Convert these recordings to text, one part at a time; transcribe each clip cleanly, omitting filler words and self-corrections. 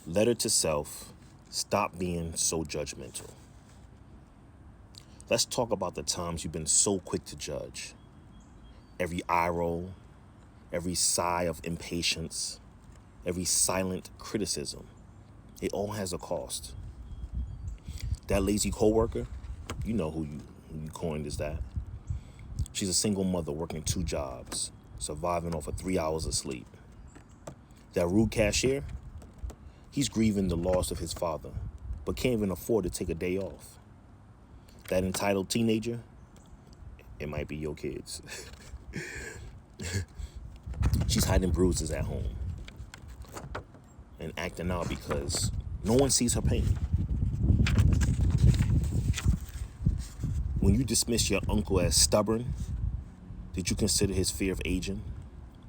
Letter to self, stop being so judgmental. Let's talk about the times you've been so quick to judge. Every eye roll, every sigh of impatience, every silent criticism. It all has a cost. That lazy coworker, you know who you coined as that. She's a single mother working 2 jobs, surviving off of 3 hours of sleep. That rude cashier, he's grieving the loss of his father, but can't even afford to take a day off. That entitled teenager, it might be your kids. She's hiding bruises at home and acting out because no one sees her pain. When you dismiss your uncle as stubborn, did you consider his fear of aging?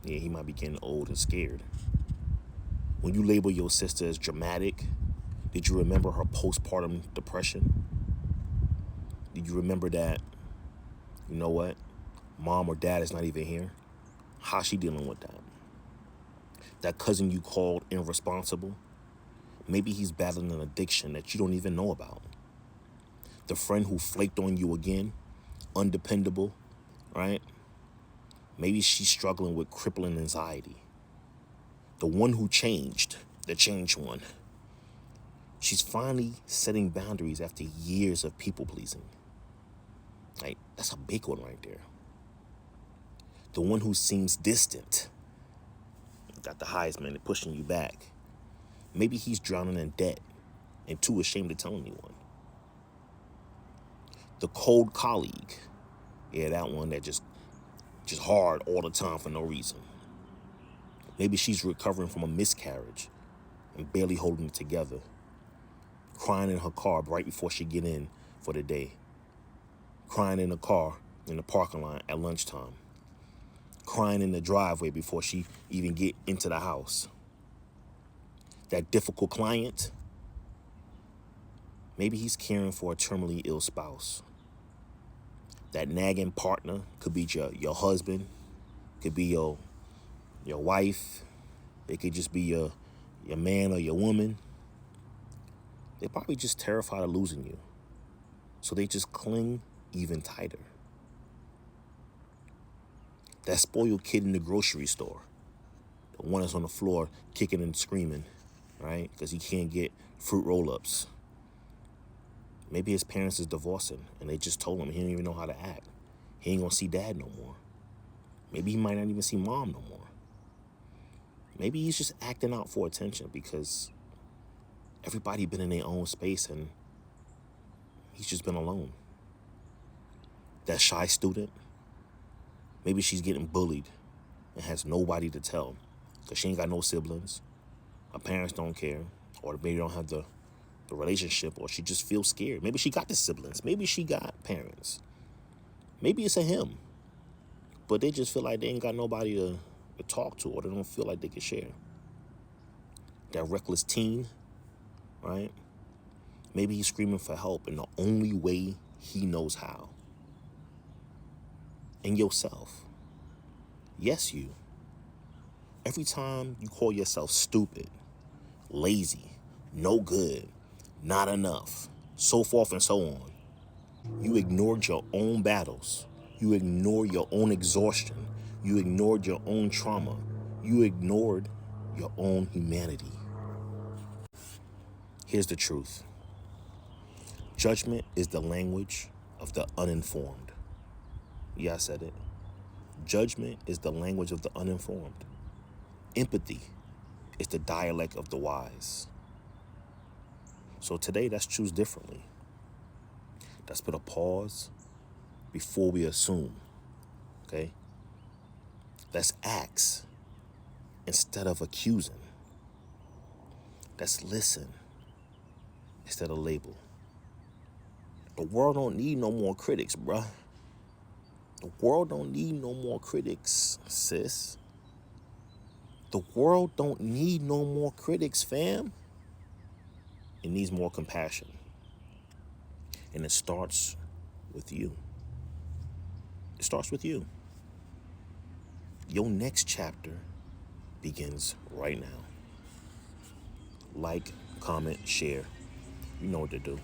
Yeah, he might be getting old and scared. When you label your sister as dramatic, did you remember her postpartum depression? Did you remember that, you know what, mom or dad is not even here? How's she dealing with that? That cousin you called irresponsible, maybe he's battling an addiction that you don't even know about. The friend who flaked on you again, undependable, right? Maybe she's struggling with crippling anxiety. The one who changed, the changed one. She's finally setting boundaries after years of people pleasing. Like, that's a big one right there. The one who seems distant, got the Heisman and pushing you back. Maybe he's drowning in debt and too ashamed to tell anyone. The cold colleague, yeah, that one that just hard all the time for no reason. Maybe she's recovering from a miscarriage and barely holding it together, crying in her car right before she get in for the day, crying in the car in the parking lot at lunchtime, crying in the driveway before she even get into the house. That difficult client, maybe he's caring for a terminally ill spouse. That nagging partner could be your husband, could be your wife, it could just be your man or your woman. They're probably just terrified of losing you, so they just cling even tighter. That spoiled kid in the grocery store, the one that's on the floor kicking and screaming, right? Because he can't get fruit roll-ups. Maybe his parents is divorcing and they just told him he don't even know how to act. He ain't gonna see dad no more. Maybe he might not even see mom no more. Maybe he's just acting out for attention because everybody been in their own space and he's just been alone. That shy student, maybe she's getting bullied and has nobody to tell because she ain't got no siblings. Her parents don't care, or maybe don't have the relationship, or she just feels scared. Maybe she got the siblings. Maybe she got parents. Maybe it's a him, but they just feel like they ain't got nobody to talk to, or they don't feel like they can share. That reckless teen, right? Maybe he's screaming for help in the only way he knows how. And yourself. Yes, you. Every time you call yourself stupid, lazy, no good, not enough, so forth and so on, you ignored your own battles. You ignored your own exhaustion. You ignored your own trauma. You ignored your own humanity. Here's the truth. Judgment is the language of the uninformed. Yeah, I said it. Judgment is the language of the uninformed. Empathy is the dialect of the wise. So today, let's choose differently. Let's put a pause before we assume, okay? Let's ask instead of accusing. Let's listen instead of label. The world don't need no more critics, bruh. The world don't need no more critics, sis. The world don't need no more critics, fam. It needs more compassion. And it starts with you. It starts with you. Your next chapter begins right now. Like, comment, share. You know what to do.